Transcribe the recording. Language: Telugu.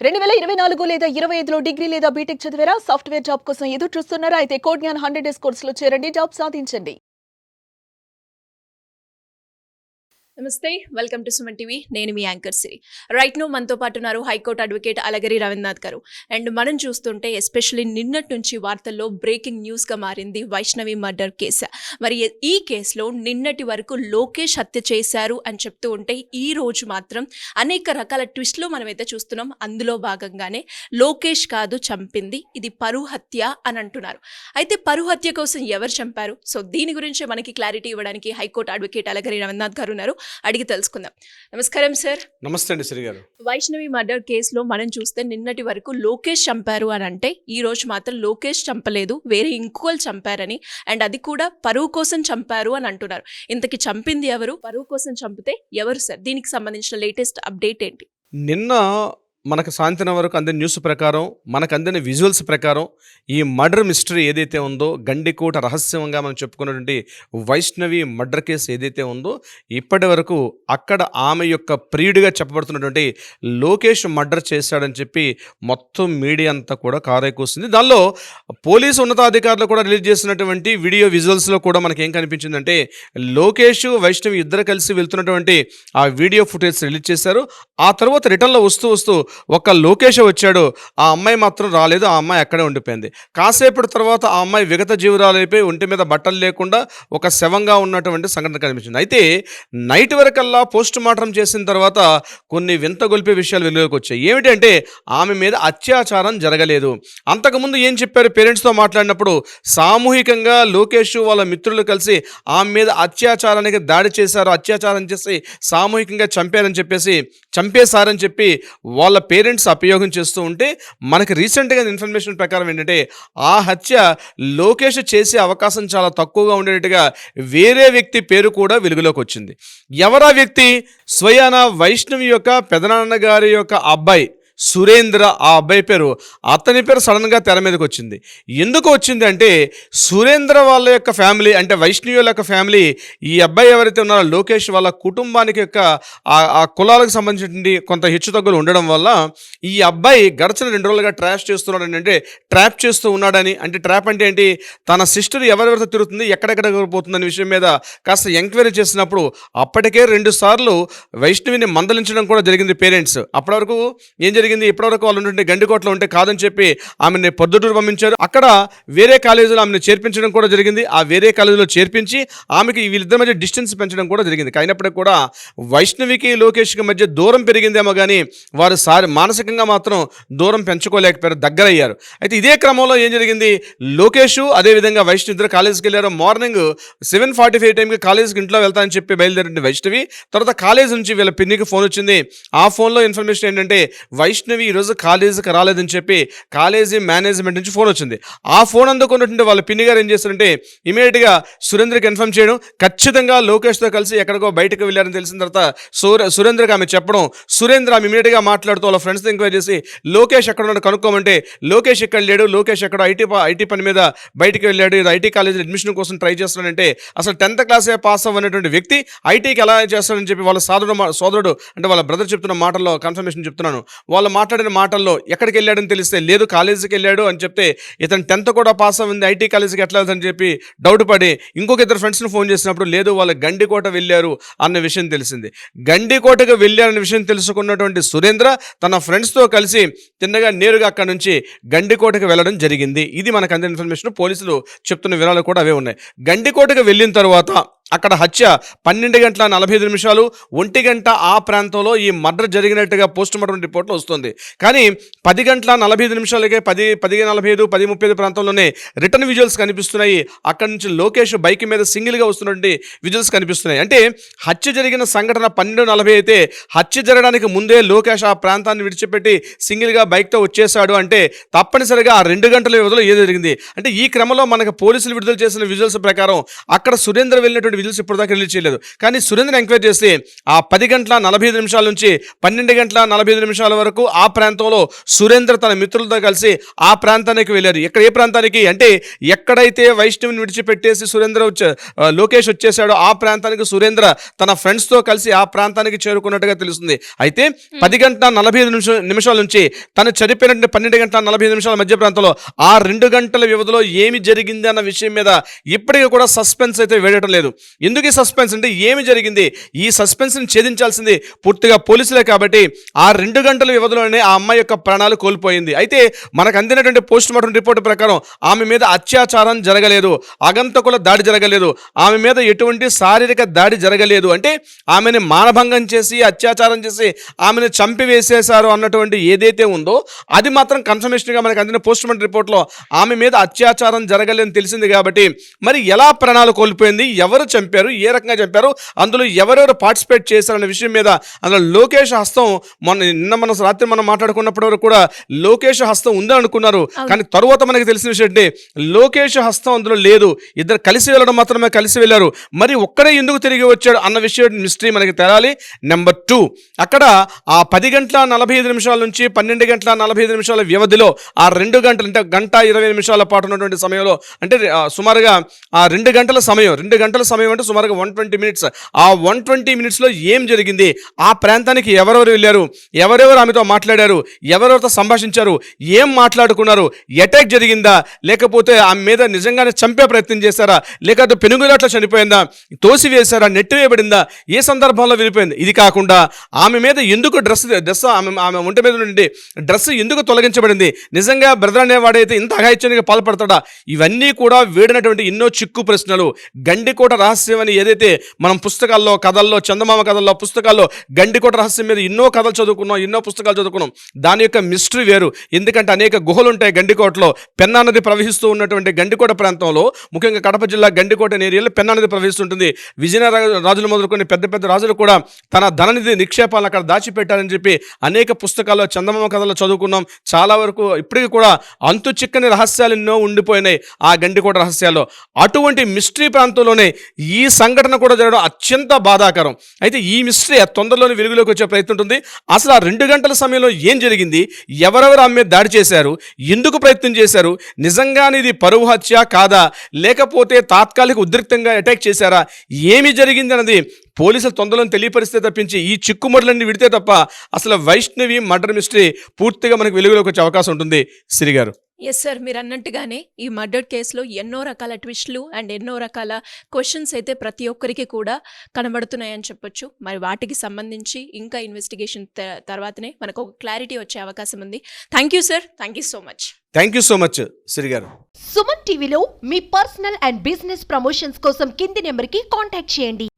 2024 లేదా 25లో డిగ్రీ లేదా బీటెక్ చదివారా? సాఫ్ట్‌వేర్ జాబ్ కోసం ఎదురు చూస్తున్నారా? అయితే కోడ్ జ్ఞాన్ 100 డేస్ కోర్సులో చేరండి. జాబ్ సాధించండి. నమస్తే, వెల్కమ్ టు సుమన్ టీవీ. నేను మీ యాంకర్ సిరి. రైట్ నో మనతో పాటు ఉన్నారు హైకోర్టు అడ్వకేట్ అలగిరి రవీంద్రనాథ్ గారు. అండ్ మనం చూస్తుంటే ఎస్పెషల్లీ నిన్నటి నుంచి వార్తల్లో బ్రేకింగ్ న్యూస్గా మారింది వైష్ణవి మర్డర్ కేసు. మరి ఈ కేసులో నిన్నటి వరకు లోకేష్ హత్య చేశారు అని చెప్తూ ఉంటే ఈ రోజు మాత్రం అనేక రకాల ట్విస్ట్లు మనమైతే చూస్తున్నాం. అందులో భాగంగానే లోకేష్ కాదు చంపింది, ఇది పరువు హత్య అని అంటున్నారు. అయితే పరువు హత్య కోసం ఎవరు చంపారు? సో దీని గురించి మనకి క్లారిటీ ఇవ్వడానికి హైకోర్టు అడ్వకేట్ అలగిరి రవీంద్రనాథ్ గారు ఉన్నారు. అడిగి తెలుసుకుందాం. నమస్కారం సార్. నమస్తే అండి శ్రీ గారు. వైష్ణవి మర్డర్ కేసులో మనం చూస్తే నిన్నటి వరకు లోకేష్ చంపారు అని అంటే ఈ రోజు మాత్రం లోకేష్ చంపలేదు, వేరే ఇంకోళ్ళు చంపారని, అండ్ అది కూడా పరువు కోసం చంపారు అని అంటున్నారు. ఇంతకీ చంపింది ఎవరు? పరువు కోసం చంపితే ఎవరు సార్? దీనికి సంబంధించిన లేటెస్ట్ అప్డేట్ ఏంటి? నిన్న మనకు సాయంత్రం వరకు అందిన న్యూస్ ప్రకారం, మనకు అందిన విజువల్స్ ప్రకారం ఈ మర్డర్ మిస్టరీ ఏదైతే ఉందో, గండికోట రహస్యంగా మనం చెప్పుకున్నటువంటి వైష్ణవి మర్డర్ కేసు ఏదైతే ఉందో, ఇప్పటి వరకు అక్కడ ఆమె యొక్క ప్రియుడిగా చెప్పబడుతున్నటువంటి లోకేష్ మర్డర్ చేశాడని చెప్పి మొత్తం మీడియా అంతా కూడా కారే కూసింది. దానిలో పోలీసు ఉన్నతాధికారులు కూడా రిలీజ్ చేసినటువంటి వీడియో విజువల్స్లో కూడా మనకి ఏం కనిపించిందంటే, లోకేష్ వైష్ణవి ఇద్దరు కలిసి వెళ్తున్నటువంటి ఆ వీడియో ఫుటేజ్ రిలీజ్ చేశారు. ఆ తర్వాత రిటర్న్లో వస్తూ ఒక్క లోకేష్ వచ్చాడు, ఆ అమ్మాయి మాత్రం రాలేదు, ఆ అమ్మాయి అక్కడే ఉండిపోయింది. కాసేపటి తర్వాత ఆ అమ్మాయి విగత జీవురాలైపోయి ఒంటి మీద బట్టలు లేకుండా ఒక శవంగా ఉన్నటువంటి సంఘటన కనిపించింది. అయితే నైట్ వరకల్లా పోస్ట్ మార్టం చేసిన తర్వాత కొన్ని వింత గొలిపే విషయాలు వెలుగులోకి వచ్చాయి. ఏమిటంటే ఆమె మీద అత్యాచారం జరగలేదు. అంతకుముందు ఏం చెప్పారు? పేరెంట్స్తో మాట్లాడినప్పుడు సామూహికంగా లోకేష్ వాళ్ళ మిత్రులు కలిసి ఆమె మీద అత్యాచారానికి దాడి చేశారు, అత్యాచారం చేసి సామూహికంగా చంపేశారని చెప్పి వాళ్ళ పేరెంట్స్ అపయోగం చేస్తూ ఉంటే, మనకి రీసెంట్గా ఇన్ఫర్మేషన్ ప్రకారం ఏంటంటే ఆ హత్య లోకేష్ చేసే అవకాశం చాలా తక్కువగా ఉండేట్టుగా వేరే వ్యక్తి పేరు కూడా వెలుగులోకి వచ్చింది. ఎవరా వ్యక్తి? స్వయాన వైష్ణవి యొక్క పెదనాన్న గారి యొక్క అబ్బాయి సురేంద్ర, ఆ అబ్బాయి పేరు. అతని పేరు సడన్గా తెర మీదకి వచ్చింది. ఎందుకు వచ్చింది అంటే, సురేంద్ర వాళ్ళ యొక్క ఫ్యామిలీ, అంటే వైష్ణవి వాళ్ళ యొక్క ఫ్యామిలీ, ఈ అబ్బాయి ఎవరైతే ఉన్నారో లోకేష్ వాళ్ళ కుటుంబానికి యొక్క ఆ కులాలకు సంబంధించిన కొంత హెచ్చుతగ్గులు ఉండడం వల్ల ఈ అబ్బాయి గడిచిన 2 రోజులుగా ట్రాప్ చేస్తూ ఉన్నాడని. అంటే ట్రాప్ అంటే ఏంటి? తన సిస్టర్ ఎవరెవరితో తిరుగుతుంది, ఎక్కడెక్కడ పోతుందనే విషయం మీద కాస్త ఎంక్వైరీ చేసినప్పుడు అప్పటికే 2 సార్లు వైష్ణవిని మందలించడం కూడా జరిగింది పేరెంట్స్. అప్పటి వరకు ఏం జరిగింది? ఇప్పటివరకు వాళ్ళు ఉంటుంటే గండికోటలో ఉంటే కాదని చెప్పి ఆమెను పొద్దుటూరు పంపించారు. అక్కడ వేరే కాలేజీలో ఆమెను చేర్పించడం కూడా జరిగింది. ఆ వేరే కాలేజీలో చేర్పించి ఆమెకి వీళ్ళిద్దరి మధ్య డిస్టెన్స్ పెంచడం కూడా జరిగింది. అయినప్పటికీ కూడా వైష్ణవికి లోకేష్కి మధ్య దూరం పెరిగిందేమో కానీ వారు మానసికంగా మాత్రం దూరం పెంచుకోలేకపోయారు, దగ్గరయ్యారు. అయితే ఇదే క్రమంలో ఏం జరిగింది? లోకేష్ అదేవిధంగా వైష్ణవి ఇద్దరు కాలేజీకి వెళ్ళారు. మార్నింగ్ 7:45 టైంకి కాలేజీకి ఇంట్లో వెళ్తానని చెప్పి బయలుదేరింది వైష్ణవి. తర్వాత కాలేజీ నుంచి వీళ్ళ పిన్నికి ఫోన్ వచ్చింది. ఆ ఫోన్లో ఇన్ఫర్మేషన్ ఏంటంటే, వైష్ణవి ఈరోజు కాలేజీకి రాలేదని చెప్పి కాలేజీ మేనేజ్మెంట్ నుంచి ఫోన్ వచ్చింది. ఆ ఫోన్ అందుకున్నటువంటి వాళ్ళ పిన్ని గారు ఏం చేస్తారంటే, ఇమీడియట్గా సురేంద్రకి ఇన్ఫార్మ్ చేయడం, ఖచ్చితంగా లోకేష్తో కలిసి ఎక్కడికో బయటకు వెళ్ళారని తెలిసిన తర్వాత సురేంద్రకి ఆమె చెప్పడం, సురేంద్ర ఆమె ఇమీడియట్గా మాట్లాడుతూ వాళ్ళ ఫ్రెండ్స్తో ఎంక్వైరీ చేసి లోకేష్ ఎక్కడ ఉన్నాడు కనుక్కోమంటే, లోకేష్ ఇక్కడ లేడు, లోకేష్ ఎక్కడ ఐటీ పని మీద బయటికి వెళ్ళాడు, ఇది ఐటీ కాలేజీ అడ్మిషన్ కోసం ట్రై చేస్తున్నాడంటే, అసలు 10th క్లాసే పాస్ అవ్వనటువంటి వ్యక్తి ఐటీకి ఎలా చేస్తాడని చెప్పి వాళ్ళ సోదరుడు అంటే వాళ్ళ బ్రదర్ చెప్తున్న మాటల్లో కన్ఫర్మేషన్ చెప్తున్నాను. వాళ్ళు మాట్లాడిన మాటల్లో ఎక్కడికి వెళ్ళాడని తెలిస్తే, లేదు కాలేజీకి వెళ్ళాడు అని చెప్తే, ఇతను 10th కూడా పాస్ అవ్వింది, ఐటీ కాలేజీకి ఎట్లా వెళ్తానని చెప్పి డౌట్ పడి ఇంకొక 2 ఫ్రెండ్స్ని ఫోన్ చేసినప్పుడు లేదు వాళ్ళు గండికోట వెళ్ళారు అన్న విషయం తెలిసింది. గండికోటకు వెళ్ళారన్న విషయం తెలుసుకున్నటువంటి సురేంద్ర తన ఫ్రెండ్స్తో కలిసి తిన్నగా నేరుగా అక్కడ నుంచి గండికోటకు వెళ్ళడం జరిగింది. ఇది మనకు అందిన ఇన్ఫర్మేషన్. పోలీసులు చెప్తున్న వివరాలు కూడా అవే ఉన్నాయి. గండికోటకు వెళ్ళిన తర్వాత అక్కడ హత్య 12:45, 1 ఆ ప్రాంతంలో ఈ మర్డర్ జరిగినట్టుగా పోస్ట్ మార్టం రిపోర్ట్లో వస్తుంది. కానీ 10:45 10:45, 10:35 ప్రాంతంలోనే రిటర్న్ విజువల్స్ కనిపిస్తున్నాయి. అక్కడి నుంచి లోకేష్ బైక్ మీద సింగిల్గా వస్తున్నటువంటి విజువల్స్ కనిపిస్తున్నాయి. అంటే హత్య జరిగిన సంఘటన 12:40 అయితే హత్య జరగడానికి ముందే లోకేష్ ఆ ప్రాంతాన్ని విడిచిపెట్టి సింగిల్గా బైక్తో వచ్చేసాడు అంటే తప్పనిసరిగా ఆ 2 గంటల వ్యవధిలో ఏదో జరిగింది. అంటే ఈ క్రమంలో మనకు పోలీసులు విడుదల చేసిన విజువల్స్ ప్రకారం అక్కడ సురేంద్ర వెళ్ళినటువంటి విజిల్స్ ఇప్పటిదాకా రిలీజ్ చేయలేదు. కానీ సురేంద్రని ఎంక్వైరీ చేస్తే ఆ 10:45 నుంచి 12:45 వరకు ఆ ప్రాంతంలో సురేంద్ర తన మిత్రులతో కలిసి ఆ ప్రాంతానికి వెళ్ళారు. ఏ ప్రాంతానికి అంటే ఎక్కడైతే వైష్ణవిని విడిచిపెట్టేసి లోకేష్ వచ్చేసాడో ఆ ప్రాంతానికి సురేంద్ర తన ఫ్రెండ్స్తో కలిసి ఆ ప్రాంతానికి చేరుకున్నట్టుగా తెలుస్తుంది. అయితే 10:45 నుంచి తను చనిపోయినటువంటి 12:45 మధ్య ప్రాంతంలో ఆ 2 గంటల వ్యవధిలో ఏమి జరిగింది అన్న విషయం మీద ఇప్పటికీ కూడా సస్పెన్స్ అయితే వేయడం లేదు. ఎందుకు ఈ సస్పెన్స్ అంటే ఏమి జరిగింది, ఈ సస్పెన్స్ని ఛేదించాల్సింది పూర్తిగా పోలీసులే. కాబట్టి ఆ 2 గంటల వ్యవధిలోనే ఆ అమ్మాయి యొక్క ప్రాణాలు కోల్పోయింది. అయితే మనకు అందినటువంటి పోస్ట్ మార్టం రిపోర్ట్ ప్రకారం ఆమె మీద అత్యాచారం జరగలేదు, అగంతకుల దాడి జరగలేదు, ఆమె మీద ఎటువంటి శారీరక దాడి జరగలేదు. అంటే ఆమెను మానభంగం చేసి అత్యాచారం చేసి ఆమెను చంపివేసేశారు అన్నటువంటి ఏదైతే ఉందో అది మాత్రం కన్ఫర్మేషన్గా మనకు అందిన పోస్ట్ మార్టం రిపోర్ట్లో ఆమె మీద అత్యాచారం జరగలేదని తెలిసింది. కాబట్టి మరి ఎలా ప్రాణాలు కోల్పోయింది, ఎవరు చంపారు, ఏ రకంగా చంపారు, అందులో ఎవరెవరు పార్టిసిపేట్ చేశారన్న విషయం మీద అందులో లోకేష్ హస్తం మన రాత్రి మనం మాట్లాడుకున్నప్పటి వరకు కూడా లోకేష్ హస్తం ఉందని అనుకున్నారు. కానీ తరువాత మనకి తెలిసిన విషయం అంటే లోకేష్ హస్తం అందులో లేదు, ఇద్దరు కలిసి వెళ్ళడం మాత్రమే కలిసి వెళ్ళారు. మరి ఒక్కడే ఎందుకు తిరిగి వచ్చాడు అన్న విషయం మిస్టరీ మనకి తెరాలి. నెంబర్ 2, అక్కడ ఆ 10:45 నుంచి 12:45 వ్యవధిలో ఆ 2 గంటలు అంటే 1:20 పాటు ఉన్నటువంటి సమయంలో అంటే సుమారుగా ఆ 2 గంటల సమయం అంటే సుమారుగా 120 మినిట్స్. ఆ 120 మినిట్స్లో ఏం జరిగింది, ఆ ప్రాంతానికి ఎవరెవరు వెళ్ళారు, ఎవరెవరు ఆమెతో మాట్లాడారు, ఎవరెవరితో సంభాషించారు, ఏం మాట్లాడుకున్నారు, అటాక్ జరిగిందా లేకపోతే ఆమె మీద నిజంగానే చంపే ప్రయత్నం చేశారా, లేకపోతే పెనుగులాట్లో చనిపోయిందా, తోసివేశారా, నెట్టివేయబడిందా, ఏ సందర్భంలో వెళ్ళిపోయింది, ఇది కాకుండా ఆమె మీద ఎందుకు డ్రెస్ ఆమె ఒంటి మీద నుండి డ్రెస్ ఎందుకు తొలగించబడింది, నిజంగా బ్రదర్ అనేవాడైతే ఇంత అఘాయిత్యానికి పాల్పడతాడా, ఇవన్నీ కూడా వేడినటువంటి ఎన్నో చిక్కు ప్రశ్నలు. గండికోట రహస్యం అని ఏదైతే మనం పుస్తకాల్లో కథల్లో చందమామ కథల్లో పుస్తకాల్లో గండికోట రహస్యం మీద ఎన్నో కథలు చదువుకున్నాం, ఎన్నో పుస్తకాలు చదువుకున్నాం. దాని యొక్క మిస్టరీ వేరు. ఎందుకంటే అనేక గుహలు ఉంటాయి గండికోటలో. పెన్నా నది ప్రవహిస్తూ ఉన్నటువంటి గండికోట ప్రాంతంలో, ముఖ్యంగా కడప జిల్లా గండికోట ఏరియాలో పెన్నా నది ప్రవహిస్తుంటుంది. విజయనగర రాజులు మొదలుకొని పెద్ద పెద్ద రాజులు కూడా తన ధననిధి నిక్షేపాలను అక్కడ దాచిపెట్టారని చెప్పి అనేక పుస్తకాల్లో చందమామ కథల్లో చదువుకున్నాం. చాలా వరకు ఇప్పటికీ కూడా అంతు చిక్కని రహస్యాలు ఎన్నో ఉండిపోయినాయి ఆ గండికోట రహస్యాల్లో. అటువంటి మిస్టరీ ప్రాంతంలోనే ఈ సంఘటన కూడా జరగడం అత్యంత బాధాకరం. అయితే ఈ మిస్టరీ తొందరలోనే వెలుగులోకి వచ్చే ప్రయత్నం ఉంటుంది. అసలు ఆ 2 గంటల సమయంలో ఏం జరిగింది, ఎవరెవరు ఆమె మీద దాడి చేశారు, ఎందుకు ప్రయత్నం చేశారు, నిజంగానే ఇది పరువు హత్య కాదా, లేకపోతే తాత్కాలిక ఉద్రిక్తంగా అటాక్ చేశారా, ఏమి జరిగింది అన్నది పోలీసులు తొందరలో తెలియపరిస్తే తప్పించి ఈ చిక్కుముడులన్నీ విడితే తప్ప అసలు వైష్ణవి మర్డర్ మిస్టరీ పూర్తిగా మనకు వెలుగులోకి వచ్చే అవకాశం ఉంటుంది. సిరి గారు. ఎస్ సార్, మీరు అన్నట్టుగానే ఈ మర్డర్ కేసులో ఎన్నో రకాల ట్విస్టులు అండ్ ఎన్నో రకాల క్వశ్చన్స్ అయితే ప్రతి ఒక్కరికి కూడా కనబడుతున్నాయని చెప్పొచ్చు. మరి వాటికి సంబంధించి ఇంకా ఇన్వెస్టిగేషన్ తర్వాతనే మనకు ఒక క్లారిటీ వచ్చే అవకాశం ఉంది. Thank you sir, thank you so much. Thank you so much Siri garu. Suman టీవీలో మీ పర్సనల్ అండ్ బిజినెస్ ప్రమోషన్స్ కోసం కింది నెంబర్కి కాంటాక్ట్ చేయండి.